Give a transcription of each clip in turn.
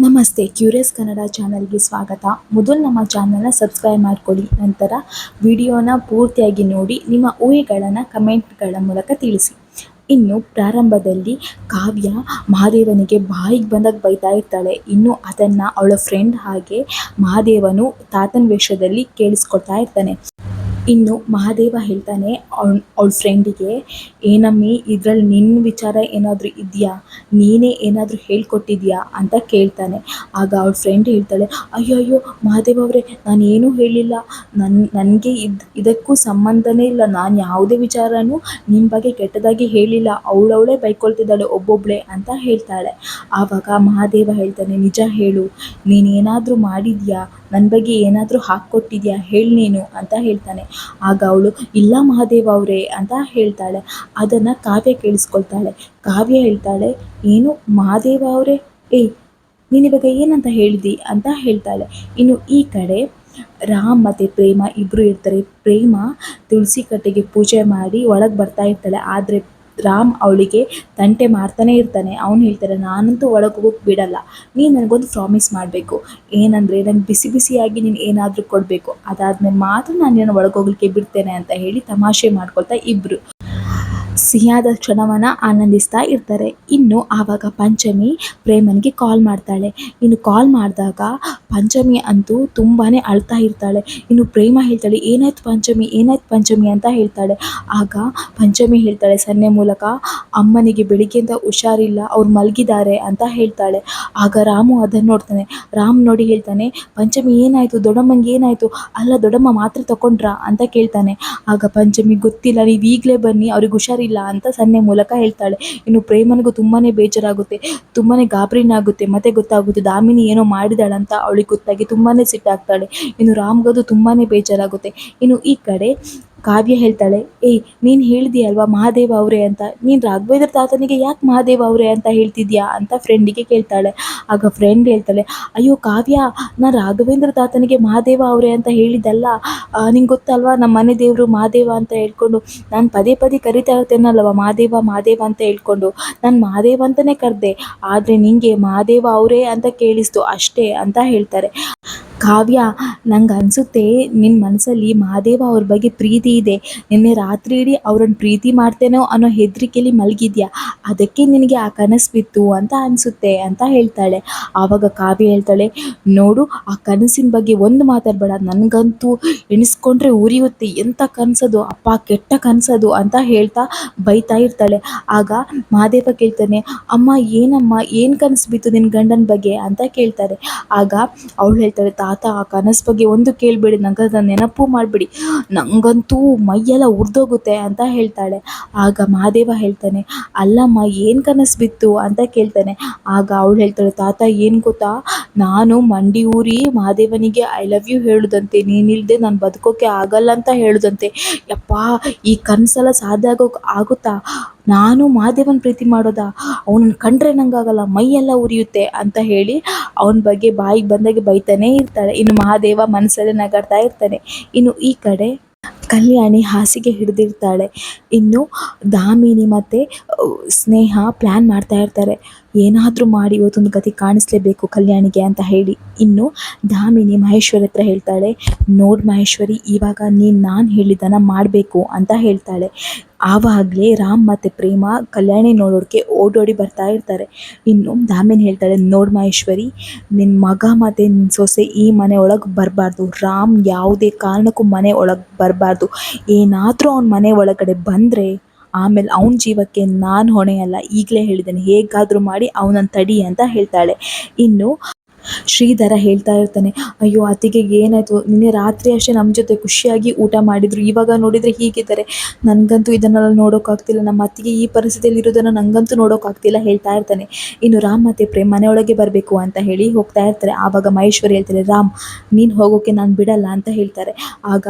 ನಮಸ್ತೆ, ಕ್ಯೂರಿಯಸ್ ಕನ್ನಡ ಚಾನಲ್ಗೆ ಸ್ವಾಗತ. ಮೊದಲು ನಮ್ಮ ಚಾನಲ್ನ ಸಬ್ಸ್ಕ್ರೈಬ್ ಮಾಡ್ಕೊಳ್ಳಿ. ನಂತರ ವಿಡಿಯೋನ ಪೂರ್ತಿಯಾಗಿ ನೋಡಿ ನಿಮ್ಮ ಊಹೆಗಳನ್ನು ಕಮೆಂಟ್ಗಳ ಮೂಲಕ ತಿಳಿಸಿ. ಇನ್ನು ಪ್ರಾರಂಭದಲ್ಲಿ ಕಾವ್ಯ ಮಹಾದೇವನಿಗೆ ಬಾಯಿಗೆ ಬಂದಾಗ ಬೈತಾ ಇರ್ತಾಳೆ. ಇನ್ನು ಅದನ್ನು ಅವಳ ಫ್ರೆಂಡ್ ಹಾಗೆ ಮಹಾದೇವನು ತಾತನ ವೇಷದಲ್ಲಿ ಕೇಳಿಸ್ಕೊಳ್ತಾ ಇರ್ತಾನೆ. ಇನ್ನು ಮಹಾದೇವ ಹೇಳ್ತಾನೆ ಅವಳ ಫ್ರೆಂಡಿಗೆ, ಏನಮ್ಮಿ ಇದರಲ್ಲಿ ನಿನ್ನ ವಿಚಾರ ಏನಾದರೂ ಇದೆಯಾ, ನೀನೇ ಏನಾದರೂ ಹೇಳ್ಕೊಟ್ಟಿದ್ಯಾ ಅಂತ ಕೇಳ್ತಾನೆ. ಆಗ ಅವಳ ಫ್ರೆಂಡ್ ಹೇಳ್ತಾಳೆ, ಅಯ್ಯೋ ಅಯ್ಯೋ ಮಹಾದೇವ ಅವರೇ, ನಾನೇನೂ ಹೇಳಿಲ್ಲ, ನನಗೆ ಇದಕ್ಕೂ ಸಂಬಂಧನೇ ಇಲ್ಲ, ನಾನು ಯಾವುದೇ ವಿಚಾರನೂ ನಿಮ್ಮ ಬಗ್ಗೆ ಕೆಟ್ಟದಾಗಿ ಹೇಳಿಲ್ಲ, ಅವಳವಳೇ ಬೈಕೊಳ್ತಿದ್ದಾಳೆ ಒಬ್ಬೊಬ್ಬಳೇ ಅಂತ ಹೇಳ್ತಾಳೆ. ಆವಾಗ ಮಹಾದೇವ ಹೇಳ್ತಾನೆ, ನಿಜ ಹೇಳು, ನೀನೇನಾದರೂ ಮಾಡಿದ್ಯಾ, ನನ್ನ ಬಗ್ಗೆ ಏನಾದರೂ ಹಾಕ್ಕೊಟ್ಟಿದ್ಯಾ, ಹೇಳಿ ನೀನು ಅಂತ ಹೇಳ್ತಾನೆ. ಆಗ ಅವಳು, ಇಲ್ಲ ಮಹಾದೇವ ಅವರೇ ಅಂತ ಹೇಳ್ತಾಳೆ. ಅದನ್ನು ಕಾವ್ಯ ಕೇಳಿಸ್ಕೊಳ್ತಾಳೆ. ಕಾವ್ಯ ಹೇಳ್ತಾಳೆ, ಏನು ಮಹಾದೇವ ಅವರೇ, ಏಯ್ ನೀನು ಇವಾಗ ಏನಂತ ಹೇಳಿದಿ ಅಂತ ಹೇಳ್ತಾಳೆ. ಇನ್ನು ಈ ಕಡೆ ರಾಮ್ ಮತ್ತು ಪ್ರೇಮ ಇಬ್ಬರು ಇರ್ತಾರೆ. ಪ್ರೇಮ ತುಳಸಿ ಕಟ್ಟೆಗೆ ಪೂಜೆ ಮಾಡಿ ಒಳಗೆ ಬರ್ತಾ ಇರ್ತಾಳೆ. ಆದರೆ ರಾಮ್ ಅವಳಿಗೆ ತಂಟೆ ಮಾಡ್ತಾನೆ ಇರ್ತಾನೆ. ಅವನು ಹೇಳ್ತಾರೆ, ನಾನಂತೂ ಒಳಗೆ ಹೋಗೋಕ್ಕೆ ಬಿಡಲ್ಲ, ನೀನು ನನಗೊಂದು ಪ್ರಾಮಿಸ್ ಮಾಡಬೇಕು, ಏನಂದರೆ ನಂಗೆ ಬಿಸಿ ಬಿಸಿಯಾಗಿ ನೀನು ಏನಾದರೂ ಕೊಡಬೇಕು, ಅದಾದಮೇಲೆ ಮಾತ್ರ ನಾನು ನಿನ್ನ ಒಳಗೆ ಹೋಗ್ಲಿಕ್ಕೆ ಬಿಡ್ತೇನೆ ಅಂತ ಹೇಳಿ ತಮಾಷೆ ಮಾಡ್ಕೊಳ್ತಾ ಇಬ್ಬರು ಸಿಹಿಯಾದ ಕ್ಷಣವನ್ನು ಆನಂದಿಸ್ತಾ ಇರ್ತಾರೆ. ಇನ್ನು ಆವಾಗ ಪಂಚಮಿ ಪ್ರೇಮನಿಗೆ ಕಾಲ್ ಮಾಡ್ತಾಳೆ. ಇನ್ನು ಕಾಲ್ ಮಾಡಿದಾಗ ಪಂಚಮಿ ಅಂತೂ ತುಂಬಾ ಅಳ್ತಾ ಇರ್ತಾಳೆ. ಇನ್ನು ಪ್ರೇಮ ಹೇಳ್ತಾಳೆ, ಏನಾಯ್ತು ಪಂಚಮಿ, ಏನಾಯ್ತು ಪಂಚಮಿ ಅಂತ ಹೇಳ್ತಾಳೆ. ಆಗ ಪಂಚಮಿ ಹೇಳ್ತಾಳೆ ಸನ್ನೆ ಮೂಲಕ, ಅಮ್ಮನಿಗೆ ಬೆಳಿಗ್ಗೆಯಿಂದ ಹುಷಾರಿಲ್ಲ, ಅವ್ರು ಮಲಗಿದ್ದಾರೆ ಅಂತ ಹೇಳ್ತಾಳೆ. ಆಗ ರಾಮು ಅದನ್ನು ನೋಡ್ತಾನೆ. ರಾಮ್ ನೋಡಿ ಹೇಳ್ತಾನೆ, ಪಂಚಮಿ ಏನಾಯಿತು, ದೊಡ್ಡಮ್ಮನಿಗೆ ಏನಾಯಿತು, ಅಲ್ಲ ದೊಡ್ಡಮ್ಮ ಮಾತ್ರೆ ತಗೊಂಡ್ರಾ ಅಂತ ಕೇಳ್ತಾನೆ. ಆಗ ಪಂಚಮಿ, ಗೊತ್ತಿಲ್ಲ, ನೀವು ಈಗಲೇ ಬನ್ನಿ, ಅವ್ರಿಗೆ ಹುಷಾರಿಲ್ಲ ಅಂತ ಸನ್ನೆ ಮೂಲಕ ಹೇಳ್ತಾಳೆ. ಇನ್ನು ಪ್ರೇಮನಿಗೂ ತುಂಬಾ ಬೇಜಾರಾಗುತ್ತೆ, ತುಂಬಾ ಗಾಬರಿನ ಆಗುತ್ತೆ. ಮತ್ತೆ ಗೊತ್ತಾಗುತ್ತೆ ದಾಮಿನಿ ಏನೋ ಮಾಡಿದಾಳಂತ ಅವಳಿಗೆ ಗೊತ್ತಾಗಿ ತುಂಬಾ ಸಿಟ್ಟಾಗ್ತಾಳೆ. ಇನ್ನು ರಾಮ್ಗದು ತುಂಬಾ ಬೇಜಾರಾಗುತ್ತೆ. ಇನ್ನು ಈ ಕಡೆ ಕಾವ್ಯ ಹೇಳ್ತಾಳೆ, ಏಯ್ ನೀನು ಹೇಳಿದೆಯಲ್ವಾ ಮಹಾದೇವ ಅವರೇ ಅಂತ, ನೀನು ರಾಘವೇಂದ್ರ ತಾತನಿಗೆ ಯಾಕೆ ಮಹಾದೇವ ಅವರೇ ಅಂತ ಹೇಳ್ತಿದ್ಯಾ ಅಂತ ಫ್ರೆಂಡಿಗೆ ಕೇಳ್ತಾಳೆ. ಆಗ ಫ್ರೆಂಡ್ ಹೇಳ್ತಾಳೆ, ಅಯ್ಯೋ ಕಾವ್ಯ, ನಾನು ರಾಘವೇಂದ್ರ ತಾತನಿಗೆ ಮಹಾದೇವ ಅವರೇ ಅಂತ ಹೇಳಿದ್ದಲ್ಲ, ನಿಂಗೆ ಗೊತ್ತಲ್ವಾ ನಮ್ಮ ಮನೆ ದೇವರು ಮಹಾದೇವ ಅಂತ ಹೇಳ್ಕೊಂಡು ನಾನು ಪದೇ ಪದೇ ಕರಿತಾ ಇರ್ತೇನಲ್ವ ಮಹಾದೇವ ಮಹಾದೇವ ಅಂತ ಹೇಳ್ಕೊಂಡು, ನಾನು ಮಹಾದೇವ ಅಂತಲೇ ಕರೆದೆ, ಆದರೆ ನಿನಗೆ ಮಹಾದೇವ ಅವರೇ ಅಂತ ಕೇಳಿಸ್ತು ಅಷ್ಟೇ ಅಂತ ಹೇಳ್ತಾರೆ. ಕಾವ್ಯ, ನಂಗೆ ಅನಿಸುತ್ತೆ ನಿನ್ನ ಮನಸ್ಸಲ್ಲಿ ಮಹಾದೇವ ಅವ್ರ ಬಗ್ಗೆ ಪ್ರೀತಿ ಇದೆ, ನಿನ್ನೆ ರಾತ್ರಿ ಇಡೀ ಅವ್ರನ್ನ ಪ್ರೀತಿ ಮಾಡ್ತೇನೋ ಅನ್ನೋ ಹೆದರಿಕೆಯಲ್ಲಿ ಮಲಗಿದ್ಯಾ, ಅದಕ್ಕೆ ನಿನಗೆ ಆ ಕನಸು ಬಿತ್ತು ಅಂತ ಅನಿಸುತ್ತೆ ಅಂತ ಹೇಳ್ತಾಳೆ. ಆವಾಗ ಕಾವ್ಯ ಹೇಳ್ತಾಳೆ, ನೋಡು ಆ ಕನಸಿನ ಬಗ್ಗೆ ಒಂದು ಮಾತಾಡಬೇಡ, ನನಗಂತೂ ಎಣಿಸ್ಕೊಂಡ್ರೆ ಉರಿಯುತ್ತೆ, ಎಂಥ ಕನಸದು ಅಪ್ಪ, ಕೆಟ್ಟ ಕನಸದು ಅಂತ ಹೇಳ್ತಾ ಬೈತಾ ಇರ್ತಾಳೆ. ಆಗ ಮಹಾದೇವ ಕೇಳ್ತಾನೆ, ಅಮ್ಮ ಏನಮ್ಮ, ಏನು ಕನಸು ಬಿತ್ತು ನಿನ್ನ ಗಂಡನ ಬಗ್ಗೆ ಅಂತ ಕೇಳ್ತಾರೆ. ಆಗ ಅವಳು ಹೇಳ್ತಾಳೆ, ತಾತ ಆ ಕನಸು ಬಗ್ಗೆ ಒಂದು ಕೇಳಬೇಡಿ, ನಂಗೆ ಅದನ್ನು ನೆನಪು ಮಾಡಿಬಿಡಿ, ನನಗಂತೂ ಮೈಯೆಲ್ಲ ಉರಿದೋಗುತ್ತೆ ಅಂತ ಹೇಳ್ತಾಳೆ. ಆಗ ಮಹಾದೇವ ಹೇಳ್ತಾನೆ, ಅಲ್ಲಮ್ಮ ಏನು ಕನಸು ಬಿತ್ತು ಅಂತ ಕೇಳ್ತಾನೆ. ಆಗ ಅವಳು ಹೇಳ್ತಾಳೆ, ತಾತ ಏನು ಗೊತ್ತಾ, ನಾನು ಮಂಡಿ ಊರಿ ಮಹಾದೇವನಿಗೆ ಐ ಲವ್ ಯು ಹೇಳುದಂತೆ, ನೀನಿಲ್ಲದೆ ನಾನು ಬದುಕೋಕೆ ಆಗಲ್ಲ ಅಂತ ಹೇಳುದಂತೆ. ಯಪ್ಪ, ಈ ಕನಸೆಲ್ಲ ಸಾಧ್ಯ ಆಗುತ್ತಾ, ನಾನು ಮಹಾದೇವನ ಪ್ರೀತಿ ಮಾಡೋದಾ, ಅವನನ್ನು ಕಂಡ್ರೆ ನಂಗಾಗಲ್ಲ, ಮೈಯೆಲ್ಲ ಉರಿಯುತ್ತೆ ಅಂತ ಹೇಳಿ ಅವನ ಬಗ್ಗೆ ಬಾಯಿಗೆ ಬಂದಾಗೆ ಬೈತಾನೇ ಇರ್ತಾಳೆ. ಇನ್ನು ಮಹಾದೇವ ಮನಸ್ಸಲ್ಲೇ ನಗಾಡ್ತಾ ಇರ್ತಾನೆ. ಇನ್ನು ಈ ಕಡೆ ಕಲ್ಯಾಣಿ ಹಾಸಿಗೆ ಹಿಡಿದಿರ್ತಾಳೆ. ಇನ್ನು ದಾಮಿನಿ ಮತ್ತು ಸ್ನೇಹ ಪ್ಲ್ಯಾನ್ ಮಾಡ್ತಾ ಇರ್ತಾರೆ, ಏನಾದರೂ ಮಾಡಿ ಇವತ್ತೊಂದು ಗತಿ ಕಾಣಿಸ್ಲೇಬೇಕು ಕಲ್ಯಾಣಿಗೆ ಅಂತ ಹೇಳಿ. ಇನ್ನು ದಾಮಿನಿ ಮಹೇಶ್ವರಿ ಹತ್ರ ಹೇಳ್ತಾಳೆ, ನೋಡು ಮಹೇಶ್ವರಿ, ಇವಾಗ ನೀನು ನಾನು ಹೇಳಿದ್ದನ್ನು ಮಾಡಬೇಕು ಅಂತ ಹೇಳ್ತಾಳೆ. ಆವಾಗಲೇ ರಾಮ್ ಮತ್ತು ಪ್ರೇಮ ಕಲ್ಯಾಣಿ ನೋಡೋಕ್ಕೆ ಓಡೋಡಿ ಬರ್ತಾ ಇರ್ತಾರೆ. ಇನ್ನು ದಾಮಿನಿ ಹೇಳ್ತಾಳೆ, ನೋಡು ಮಹೇಶ್ವರಿ, ನಿನ್ನ ಮಗ ಮತ್ತು ನಿನ್ನ ಸೊಸೆ ಈ ಮನೆ ಒಳಗೆ ಬರಬಾರ್ದು, ರಾಮ್ ಯಾವುದೇ ಕಾರಣಕ್ಕೂ ಮನೆ ಒಳಗೆ ಬರಬಾರ್ದು, ಏನಾದರೂ ಅವ್ನ ಮನೆ ಒಳಗಡೆ ಬಂದರೆ ಆಮೇಲೆ ಅವನ ಜೀವಕ್ಕೆ ನಾನು ಹೊಣೆಯಲ್ಲ, ಈಗಲೇ ಹೇಳಿದ್ದೇನೆ, ಹೇಗಾದರೂ ಮಾಡಿ ಅವನನ್ನು ತಡಿ ಅಂತ ಹೇಳ್ತಾಳೆ. ಇನ್ನು ಶ್ರೀಧರ ಹೇಳ್ತಾ ಇರ್ತಾನೆ, ಅಯ್ಯೋ ಅತ್ತಿಗೆ ಏನಾಯಿತು, ನಿನ್ನೆ ರಾತ್ರಿ ಅಷ್ಟೇ ನಮ್ಮ ಜೊತೆ ಖುಷಿಯಾಗಿ ಊಟ ಮಾಡಿದರು, ಇವಾಗ ನೋಡಿದರೆ ಹೀಗಿದ್ದಾರೆ, ನನಗಂತೂ ಇದನ್ನೆಲ್ಲ ನೋಡೋಕ್ಕಾಗ್ತಿಲ್ಲ, ನಮ್ಮ ಅತ್ತಿಗೆ ಈ ಪರಿಸ್ಥಿತಿಯಲ್ಲಿ ಇರೋದನ್ನು ನನಗಂತೂ ನೋಡೋಕ್ಕಾಗ್ತಿಲ್ಲ ಹೇಳ್ತಾ ಇರ್ತಾನೆ. ಇನ್ನು ರಾಮ್ ಮತ್ತು ಪ್ರೇಮ್ ಮನೆಯೊಳಗೆ ಬರಬೇಕು ಅಂತ ಹೇಳಿ ಹೋಗ್ತಾ ಇರ್ತಾರೆ. ಆವಾಗ ಮಹೇಶ್ವರಿ ಹೇಳ್ತಾರೆ, ರಾಮ್ ನೀನು ಹೋಗೋಕ್ಕೆ ನಾನು ಬಿಡಲ್ಲ ಅಂತ ಹೇಳ್ತಾರೆ. ಆಗ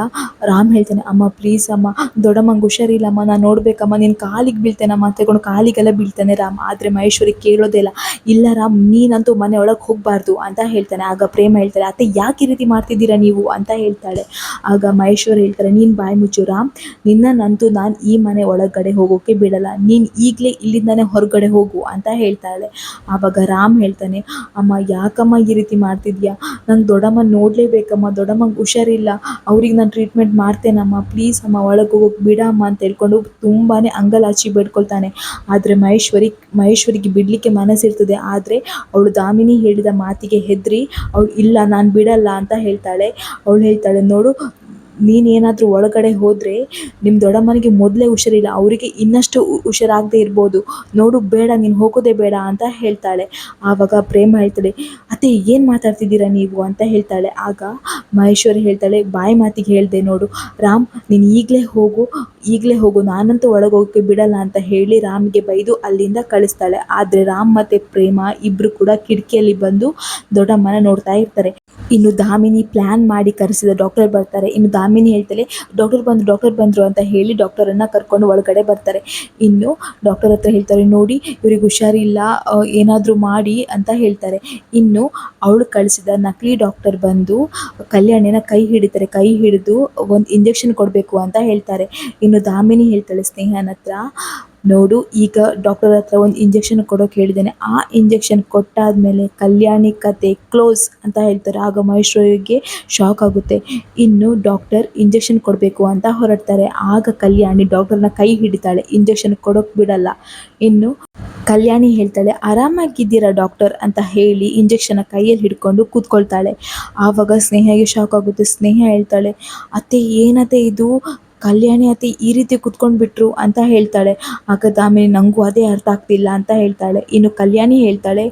ರಾಮ್ ಹೇಳ್ತಾನೆ, ಅಮ್ಮ ಪ್ಲೀಸ್ ಅಮ್ಮ, ದೊಡ್ಡಮ್ಮಂಗೆ ಹುಷಾರಿಲ್ಲಮ್ಮ, ನಾನು ನೋಡಬೇಕಮ್ಮ, ನಿನ್ನ ಕಾಲಿಗೆ ಬೀಳ್ತೇನಮ್ಮ ಅಂತ ಹೇಳ್ಕೊಂಡು ಕಾಲಿಗೆಲ್ಲ ಬೀಳ್ತಾನೆ ರಾಮ್. ಆದರೆ ಮಹೇಶ್ವರಿ ಕೇಳೋದೇ ಇಲ್ಲ, ಇಲ್ಲ ರಾಮ್, ನೀನಂತೂ ಮನೆ ಒಳಗೆ ಹೋಗಬಾರ್ದು ಅಂತ ಹೇಳ್ತಾನೆ. ಆಗ ಪ್ರೇಮ ಹೇಳ್ತಾಳೆ, ಅತ್ತೆ ಯಾಕೆ ಈ ರೀತಿ ಮಾಡ್ತಿದ್ದೀರಾ ನೀವು ಅಂತ ಹೇಳ್ತಾಳೆ. ಆಗ ಮಹೇಶ್ವರ್ ಹೇಳ್ತಾರೆ, ನೀನು ಬಾಯಿ ಮುಚ್ಚು ರಾಮ್, ನಿನ್ನನ್ನಂತೂ ನಾನು ಈ ಮನೆ ಒಳಗಡೆ ಹೋಗೋಕೆ ಬಿಡಲ್ಲ, ನೀನು ಈಗಲೇ ಇಲ್ಲಿಂದಾನೆ ಹೊರಗಡೆ ಹೋಗು ಅಂತ ಹೇಳ್ತಾಳೆ. ಆವಾಗ ರಾಮ್ ಹೇಳ್ತಾನೆ, ಅಮ್ಮ ಯಾಕಮ್ಮ ಈ ರೀತಿ ಮಾಡ್ತಿದ್ಯಾ, ನಂಗೆ ದೊಡ್ಡಮ್ಮ ನೋಡಲೇಬೇಕಮ್ಮ, ದೊಡ್ಡಮ್ಮಂಗೆ ಹುಷಾರಿಲ್ಲ, ಅವ್ರಿಗೆ ನಾನು ಟ್ರೀಟ್ಮೆಂಟ್ ಮಾಡ್ತೇನಮ್ಮ, ಪ್ಲೀಸ್ ಅಮ್ಮ ಒಳಗೆ ಹೋಗೋಕೆ ಬಿಡಮ್ಮ ಅಂತ ಹೇಳ್ಕೊಂಡು ತುಂಬಾ ಅಂಗಲಾಚಿ ಬೇಡ್ಕೊಳ್ತಾನೆ. ಆದರೆ ಮಹೇಶ್ವರಿಗೆ ಬಿಡಲಿಕ್ಕೆ ಮನಸ್ಸಿರ್ತದೆ. ಆದರೆ ಅವಳು ದಾಮಿನಿ ಹೇಳಿದ ಮಾತಿಗೆ ಹೆದರಿ ಅವಳು ಇಲ್ಲ ನಾನು ಬಿಡಲ್ಲ ಅಂತ ಹೇಳ್ತಾಳೆ. ಅವಳು ಹೇಳ್ತಾಳೆ, ನೋಡು ನೀನೇನಾದರೂ ಒಳಗಡೆ ಹೋದರೆ ನಿಮ್ಮ ದೊಡ್ಡಮ್ಮನಿಗೆ ಮೊದಲೇ ಹುಷಾರಿಲ್ಲ, ಅವರಿಗೆ ಇನ್ನಷ್ಟು ಹುಷಾರಾಗದೇ ಇರ್ಬೋದು, ನೋಡು ಬೇಡ ನೀನು ಹೋಗೋದೇ ಬೇಡ ಅಂತ ಹೇಳ್ತಾಳೆ. ಆವಾಗ ಪ್ರೇಮ ಹೇಳ್ತಾಳೆ, ಅತ್ತೆ ಏನು ಮಾತಾಡ್ತಿದ್ದೀರಾ ನೀವು ಅಂತ ಹೇಳ್ತಾಳೆ. ಆಗ ಮಹೇಶ್ವರಿ ಹೇಳ್ತಾಳೆ, ಬಾಯಿ ಮಾತಿಗೆ ಹೇಳಿದೆ ನೋಡು ರಾಮ್, ನೀನು ಈಗಲೇ ಹೋಗು, ನಾನಂತೂ ಒಳಗೆ ಹೋಗೋಕ್ಕೆ ಬಿಡಲ್ಲ ಅಂತ ಹೇಳಿ ರಾಮ್ಗೆ ಬೈದು ಅಲ್ಲಿಂದ ಕಳಿಸ್ತಾಳೆ. ಆದರೆ ರಾಮ್ ಮತ್ತು ಪ್ರೇಮ ಇಬ್ಬರು ಕೂಡ ಕಿಟಕಿಯಲ್ಲಿ ಬಂದು ದೊಡ್ಡಮ್ಮನ ನೋಡ್ತಾ ಇರ್ತಾರೆ. ಇನ್ನು ದಾಮಿನಿ ಪ್ಲ್ಯಾನ್ ಮಾಡಿ ಕರೆಸಿದ ಡಾಕ್ಟರ್ ಬರ್ತಾರೆ. ಇನ್ನು ದಾಮಿನಿ ಹೇಳ್ತಾಳೆ, ಡಾಕ್ಟರ್ ಬಂದರು ಅಂತ ಹೇಳಿ ಡಾಕ್ಟರನ್ನು ಕರ್ಕೊಂಡು ಒಳಗಡೆ ಬರ್ತಾರೆ. ಇನ್ನು ಡಾಕ್ಟರ್ ಹತ್ರ ಹೇಳ್ತಾರೆ, ನೋಡಿ ಇವ್ರಿಗೆ ಹುಷಾರಿಲ್ಲ, ಏನಾದರೂ ಮಾಡಿ ಅಂತ ಹೇಳ್ತಾರೆ. ಇನ್ನು ಅವಳು ಕಳಿಸಿದ ನಕಲಿ ಡಾಕ್ಟರ್ ಬಂದು ಕಲ್ಯಾಣಿನ ಕೈ ಹಿಡಿತಾರೆ. ಕೈ ಹಿಡಿದು ಒಂದು ಇಂಜೆಕ್ಷನ್ ಕೊಡಬೇಕು ಅಂತ ಹೇಳ್ತಾರೆ. ಇನ್ನು ದಾಮಿನಿ ಹೇಳ್ತಾಳೆ ಸ್ನೇಹನ ಹತ್ರ, ನೋಡು ಈಗ ಡಾಕ್ಟರ್ ಹತ್ರ ಒಂದು ಇಂಜೆಕ್ಷನ್ ಕೊಡೋಕೆ ಹೇಳಿದ್ದೇನೆ, ಆ ಇಂಜೆಕ್ಷನ್ ಕೊಟ್ಟಾದಮೇಲೆ ಕಲ್ಯಾಣಿ ಕತೆ ಕ್ಲೋಸ್ ಅಂತ ಹೇಳ್ತಾರೆ. ಆಗ ಮಹೇಶ್ವರಿಗೆ ಶಾಕ್ ಆಗುತ್ತೆ. ಇನ್ನು ಡಾಕ್ಟರ್ ಇಂಜೆಕ್ಷನ್ ಕೊಡಬೇಕು ಅಂತ ಹೊರಡ್ತಾರೆ. ಆಗ ಕಲ್ಯಾಣಿ ಡಾಕ್ಟರ್ನ ಕೈ ಹಿಡಿತಾಳೆ, ಇಂಜೆಕ್ಷನ್ ಕೊಡೋಕೆ ಬಿಡಲ್ಲ. ಇನ್ನು ಕಲ್ಯಾಣಿ ಹೇಳ್ತಾಳೆ, ಆರಾಮಾಗಿದ್ದೀರಾ ಡಾಕ್ಟರ್ ಅಂತ ಹೇಳಿ ಇಂಜೆಕ್ಷನ್ ಕೈಯಲ್ಲಿ ಹಿಡ್ಕೊಂಡು ಕೂತ್ಕೊಳ್ತಾಳೆ. ಆವಾಗ ಸ್ನೇಹಗೆ ಶಾಕ್ ಆಗುತ್ತೆ. ಸ್ನೇಹ ಹೇಳ್ತಾಳೆ, ಅತ್ತೆ ಏನತ್ತೆ ಇದು, ಕಲ್ಯಾಣಿ ಅತ್ತೆ ಈ ರೀತಿ ಕೂತ್ಕೊಂಡ್ಬಿಟ್ರು ಅಂತ ಹೇಳ್ತಾಳೆ. ಆಗ ದಾಮಿನಿ, ನನಗೂ ಅದೇ ಅರ್ಥ ಆಗ್ತಿಲ್ಲ ಅಂತ ಹೇಳ್ತಾಳೆ. ಇನ್ನು ಕಲ್ಯಾಣಿ ಹೇಳ್ತಾಳೆ,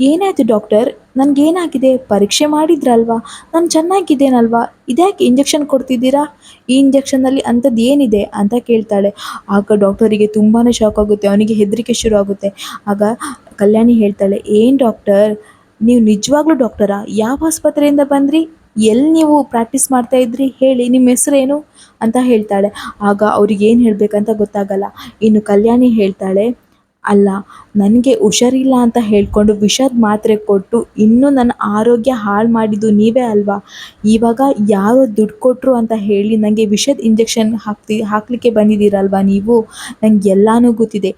ಏನಾಯಿತು ಡಾಕ್ಟರ್, ನನಗೇನಾಗಿದೆ, ಪರೀಕ್ಷೆ ಮಾಡಿದ್ರಲ್ವಾ, ನಾನು ಚೆನ್ನಾಗಿದ್ದೇನಲ್ವಾ, ಇದ್ಯಾಕೆ ಇಂಜೆಕ್ಷನ್ ಕೊಡ್ತಿದ್ದೀರಾ, ಈ ಇಂಜೆಕ್ಷನಲ್ಲಿ ಅಂಥದ್ದು ಏನಿದೆ ಅಂತ ಕೇಳ್ತಾಳೆ. ಆಗ ಡಾಕ್ಟರಿಗೆ ತುಂಬಾ ಶಾಕ್ ಆಗುತ್ತೆ, ಅವನಿಗೆ ಹೆದರಿಕೆ ಶುರು ಆಗುತ್ತೆ. ಆಗ ಕಲ್ಯಾಣಿ ಹೇಳ್ತಾಳೆ, ಏನು ಡಾಕ್ಟರ್, ನೀವು ನಿಜವಾಗ್ಲೂ ಡಾಕ್ಟರಾ, ಯಾವ ಆಸ್ಪತ್ರೆಯಿಂದ ಬಂದ್ರಿ, ಎಲ್ಲಿ ನೀವು ಪ್ರಾಕ್ಟೀಸ್ ಮಾಡ್ತಾ ಇದ್ರಿ, ಹೇಳಿ ನಿಮ್ಮ ಹೆಸರೇನು ಅಂತ ಹೇಳ್ತಾಳೆ. ಆಗ ಅವ್ರಿಗೆ ಏನು ಹೇಳಬೇಕಂತ ಗೊತ್ತಾಗಲ್ಲ. ಇನ್ನು ಕಲ್ಯಾಣಿ ಹೇಳ್ತಾಳೆ, ಅಲ್ಲ, ನನಗೆ ಹುಷಾರಿಲ್ಲ ಅಂತ ಹೇಳ್ಕೊಂಡು ವಿಷದ ಮಾತ್ರೆ ಕೊಟ್ಟು ಇನ್ನೂ ನನ್ನ ಆರೋಗ್ಯ ಹಾಳು ಮಾಡಿದ್ದು ನೀವೇ ಅಲ್ವಾ, ಇವಾಗ ಯಾರೋ ದುಡ್ಡು ಕೊಟ್ಟರು ಅಂತ ಹೇಳಿ ನನಗೆ ವಿಷದ ಇಂಜೆಕ್ಷನ್ ಹಾಕಲಿಕ್ಕೆ ಬಂದಿದ್ದೀರಲ್ವ ನೀವು, ನನಗೆ ಎಲ್ಲನೂ ಗೊತ್ತಿದೆ,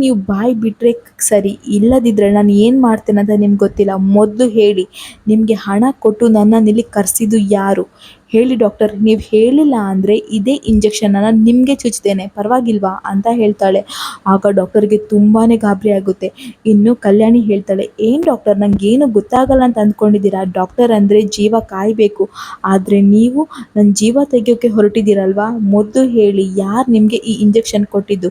ನೀವು ಬಾಯಿ ಬಿಟ್ಟರೆ ಸರಿ, ಇಲ್ಲದಿದ್ದರೆ ನಾನು ಏನು ಮಾಡ್ತೇನೆ ಅಂತ ನಿಮ್ಗೆ ಗೊತ್ತಿಲ್ಲ, ಮೊದಲು ಹೇಳಿ ನಿಮಗೆ ಹಣ ಕೊಟ್ಟು ನನ್ನನ್ನು ಇಲ್ಲಿ ಕರೆಸಿದ್ದು ಯಾರು, ಹೇಳಿ ಡಾಕ್ಟರ್, ನೀವು ಹೇಳಿಲ್ಲ ಅಂದರೆ ಇದೇ ಇಂಜೆಕ್ಷನನ್ನು ನಿಮಗೆ ಚುಚ್ತೇನೆ, ಪರವಾಗಿಲ್ವಾ ಅಂತ ಹೇಳ್ತಾಳೆ. ಆಗ ಡಾಕ್ಟರ್ಗೆ ತುಂಬಾ ಗಾಬರಿ ಆಗುತ್ತೆ. ಇನ್ನು ಕಲ್ಯಾಣಿ ಹೇಳ್ತಾಳೆ, ಏನು ಡಾಕ್ಟರ್, ನನಗೇನು ಗೊತ್ತಾಗಲ್ಲ ಅಂತ ಅಂದ್ಕೊಂಡಿದ್ದೀರಾ, ಡಾಕ್ಟರ್ ಅಂದರೆ ಜೀವ ಕಾಯಬೇಕು, ಆದರೆ ನೀವು ನನ್ನ ಜೀವ ತೆಗೆಯೋಕ್ಕೆ ಹೊರಟಿದ್ದೀರಲ್ವಾ, ಮೊದಲು ಹೇಳಿ ಯಾರು ನಿಮಗೆ ಈ ಇಂಜೆಕ್ಷನ್ ಕೊಟ್ಟಿದ್ದು,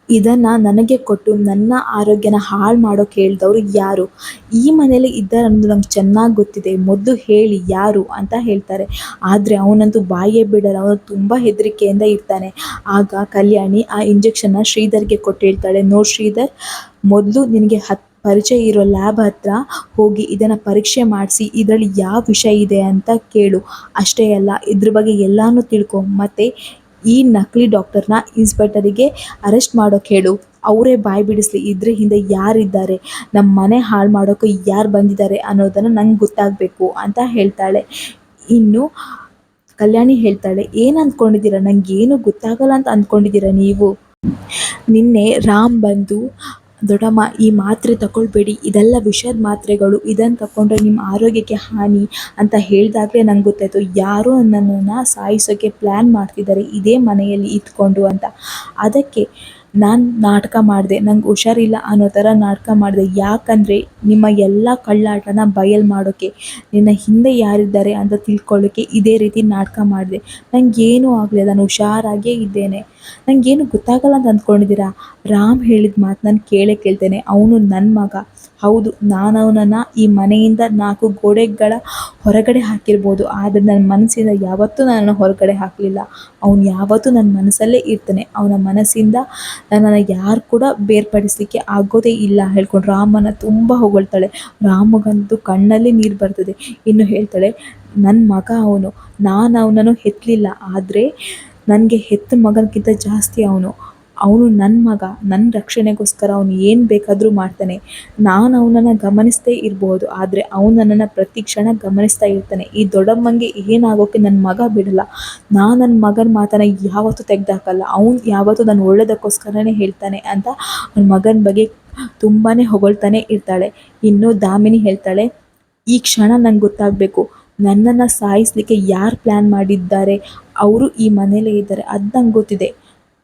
ಇದನ್ನು ನನಗೆ ಕೊಟ್ಟು ನನ್ನ ಆರೋಗ್ಯನ ಹಾಳು ಮಾಡೋಕೆ ಹೇಳಿದವರು ಯಾರು, ಈ ಮನೇಲಿ ಇದ್ದಾರೆ ಅನ್ನೋದು ನಂಗೆ ಚೆನ್ನಾಗಿ ಗೊತ್ತಿದೆ, ಮೊದಲು ಹೇಳಿ ಯಾರು ಅಂತ ಹೇಳ್ತಾರೆ. ಆದರೆ ಅವನಂತೂ ಬಾಯೇ ಬಿಡಲ್ಲ, ಅವನು ತುಂಬ ಹೆದರಿಕೆಯಿಂದ ಇರ್ತಾನೆ. ಆಗ ಕಲ್ಯಾಣಿ ಆ ಇಂಜೆಕ್ಷನ್ನ ಶ್ರೀಧರ್ಗೆ ಕೊಟ್ಟು ಹೇಳ್ತಾಳೆ, ನೋಡಿ ಶ್ರೀಧರ್, ಮೊದಲು ನಿನಗೆ ಪರಿಚಯ ಇರೋ ಲ್ಯಾಬ್ ಹತ್ರ ಹೋಗಿ ಇದನ್ನು ಪರೀಕ್ಷೆ ಮಾಡಿಸಿ ಇದರಲ್ಲಿ ಯಾವ ವಿಷಯ ಇದೆ ಅಂತ ಕೇಳು, ಅಷ್ಟೇ ಅಲ್ಲ ಇದ್ರ ಬಗ್ಗೆ ಎಲ್ಲನೂ ತಿಳ್ಕೊ, ಮತ್ತು ಈ ನಕಲಿ ಡಾಕ್ಟರ್ನ ಇನ್ಸ್ಪೆಕ್ಟರಿಗೆ ಅರೆಸ್ಟ್ ಮಾಡೋಕೆ ಹೇಳು, ಅವರೇ ಬಾಯಿ ಬಿಡಿಸ್ಲಿ, ಇದ್ರ ಹಿಂದೆ ಯಾರಿದ್ದಾರೆ, ನಮ್ಮ ಮನೆ ಹಾಳು ಮಾಡೋಕೆ ಯಾರು ಬಂದಿದ್ದಾರೆ ಅನ್ನೋದನ್ನು ನಂಗೆ ಗೊತ್ತಾಗಬೇಕು ಅಂತ ಹೇಳ್ತಾಳೆ. ಇನ್ನು ಕಲ್ಯಾಣಿ ಹೇಳ್ತಾಳೆ, ಏನು ಅಂದ್ಕೊಂಡಿದ್ದೀರಾ, ನನಗೇನು ಗೊತ್ತಾಗಲ್ಲ ಅಂತ ಅಂದ್ಕೊಂಡಿದ್ದೀರಾ ನೀವು, ನಿನ್ನೆ ರಾಮ್ ಬಂದು ದೊಡ್ಡಮ್ಮ ಈ ಮಾತ್ರೆ ತಗೊಳ್ಬೇಡಿ, ಇದೆಲ್ಲ ವಿಷದ ಮಾತ್ರೆಗಳು, ಇದನ್ನು ತಗೊಂಡ್ರೆ ನಿಮ್ಮ ಆರೋಗ್ಯಕ್ಕೆ ಹಾನಿ ಅಂತ ಹೇಳಿದಾಗಲೇ ನಂಗೆ ಗೊತ್ತಾಯಿತು, ಯಾರೋ ನನ್ನನ್ನು ಸಾಯಿಸೋಕ್ಕೆ ಪ್ಲ್ಯಾನ್ ಮಾಡ್ತಿದ್ದಾರೆ ಇದೇ ಮನೆಯಲ್ಲಿ ಇದ್ಕೊಂಡು ಅಂತ. ಅದಕ್ಕೆ ನಾನು ನಾಟಕ ಮಾಡಿದೆ, ನಂಗೆ ಹುಷಾರಿಲ್ಲ ಅನ್ನೋ ಥರ ನಾಟಕ ಮಾಡಿದೆ, ಯಾಕಂದರೆ ನಿಮ್ಮ ಎಲ್ಲ ಕಳ್ಳಾಟನ ಬಯಲು ಮಾಡೋಕ್ಕೆ, ನಿನ್ನ ಹಿಂದೆ ಯಾರಿದ್ದಾರೆ ಅಂತ ತಿಳ್ಕೊಳ್ಳೋಕ್ಕೆ ಇದೇ ರೀತಿ ನಾಟಕ ಮಾಡಿದೆ, ನನಗೇನೂ ಆಗಲಿಲ್ಲ, ನಾನು ಹುಷಾರಾಗೇ ಇದ್ದೇನೆ, ನನಗೇನು ಗೊತ್ತಾಗಲ್ಲ ಅಂತ ಅಂದ್ಕೊಂಡಿದ್ದೀರಾ, ರಾಮ್ ಹೇಳಿದ ಮಾತು ನಾನು ಕೇಳ್ತೇನೆ, ಅವನು ನನ್ನ ಮಗ, ಹೌದು ನಾನು ಅವನನ್ನು ಈ ಮನೆಯಿಂದ 4 ಗೋಡೆಗಳ ಹೊರಗಡೆ ಹಾಕಿರ್ಬೋದು, ಆದರೆ ನನ್ನ ಮನಸ್ಸಿಂದ ಯಾವತ್ತೂ ನನ್ನನ್ನು ಹೊರಗಡೆ ಹಾಕಲಿಲ್ಲ, ಅವನು ಯಾವತ್ತೂ ನನ್ನ ಮನಸ್ಸಲ್ಲೇ ಇರ್ತಾನೆ, ಅವನ ಮನಸ್ಸಿಂದ ನನ್ನನ್ನು ಯಾರು ಕೂಡ ಬೇರ್ಪಡಿಸಲಿಕ್ಕೆ ಆಗೋದೇ ಇಲ್ಲ ಹೇಳ್ಕೊಂಡು ರಾಮನ ತುಂಬ ಹೊಗಳ್ತಾಳೆ. ರಾಮಗಂತೂ ಕಣ್ಣಲ್ಲಿ ನೀರು ಬರ್ತದೆ. ಇನ್ನು ಹೇಳ್ತಾಳೆ, ನನ್ನ ಮಗ ಅವನು, ನಾನು ಅವನನ್ನು ಹೆತ್ತಲಿಲ್ಲ, ಆದರೆ ನನಗೆ ಹೆತ್ತ ಮಗನಕ್ಕಿಂತ ಜಾಸ್ತಿ ಅವನು, ಅವನು ನನ್ನ ಮಗ, ನನ್ನ ರಕ್ಷಣೆಗೋಸ್ಕರ ಅವನು ಏನು ಬೇಕಾದರೂ ಮಾಡ್ತಾನೆ. ನಾನು ಅವನನ್ನು ಗಮನಿಸದೇ ಇರ್ಬೋದು, ಆದರೆ ಅವನು ನನ್ನನ್ನು ಪ್ರತಿ ಕ್ಷಣ ಗಮನಿಸ್ತಾ ಇರ್ತಾನೆ. ಈ ದೊಡ್ಡಮ್ಮಂಗೆ ಏನಾಗೋಕ್ಕೆ ನನ್ನ ಮಗ ಬಿಡಲ್ಲ. ನಾನು ನನ್ನ ಮಗನ ಮಾತನ್ನು ಯಾವತ್ತೂ ತೆಗೆದುಹಾಕಲ್ಲ. ಅವನು ಯಾವತ್ತೂ ನನ್ನ ಒಳ್ಳೆಯದಕ್ಕೋಸ್ಕರನೇ ಹೇಳ್ತಾನೆ ಅಂತ ನನ್ನ ಮಗನ ಬಗ್ಗೆ ತುಂಬಾ ಹೊಗಳ್ತಾನೆ ಇರ್ತಾಳೆ. ಇನ್ನು ದಾಮಿನಿ ಹೇಳ್ತಾಳೆ, ಈ ಕ್ಷಣ ನಂಗೆ ಗೊತ್ತಾಗಬೇಕು, ನನ್ನನ್ನು ಸಾಯಿಸಲಿಕ್ಕೆ ಯಾರು ಪ್ಲ್ಯಾನ್ ಮಾಡಿದ್ದಾರೆ, ಅವರು ಈ ಮನೇಲೇ ಇದ್ದಾರೆ, ಅದು ನಂಗೆ ಗೊತ್ತಿದೆ.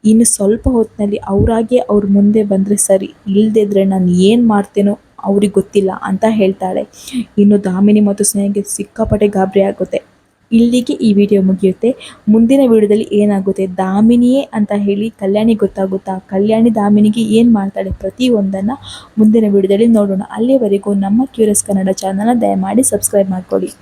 ಇನ್ನು ಸ್ವಲ್ಪ ಹೊತ್ತಿನಲ್ಲಿ ಅವರಾಗೆ ಅವ್ರ ಮುಂದೆ ಬಂದರೆ ಸರಿ, ಇಲ್ಲದಿದ್ದರೆ ನಾನು ಏನು ಮಾಡ್ತೇನೋ ಅವ್ರಿಗೆ ಗೊತ್ತಿಲ್ಲ ಅಂತ ಹೇಳ್ತಾಳೆ. ಇನ್ನು ದಾಮಿನಿ ಮತ್ತು ಸ್ನೇಹಗೆ ಸಿಕ್ಕಾಪಟ್ಟೆ ಗಾಬರಿ ಆಗುತ್ತೆ. ಇಲ್ಲಿಗೆ ಈ ವಿಡಿಯೋ ಮುಗಿಯುತ್ತೆ. ಮುಂದಿನ ವಿಡಿಯೋದಲ್ಲಿ ಏನಾಗುತ್ತೆ, ದಾಮಿನಿಯೇ ಅಂತ ಹೇಳಿ ಕಲ್ಯಾಣಿ ಗೊತ್ತಾಗುತ್ತಾ, ಕಲ್ಯಾಣಿ ದಾಮಿನಿಗೆ ಏನು ಮಾಡ್ತಾಳೆ, ಪ್ರತಿಯೊಂದನ್ನು ಮುಂದಿನ ವಿಡಿಯೋದಲ್ಲಿ ನೋಡೋಣ. ಅಲ್ಲಿವರೆಗೂ ನಮ್ಮ ಕ್ಯೂರಿಯಸ್ ಕನ್ನಡ ಚಾನಲ್ನ ದಯಮಾಡಿ ಸಬ್ಸ್ಕ್ರೈಬ್ ಮಾಡ್ಕೊಳ್ಳಿ.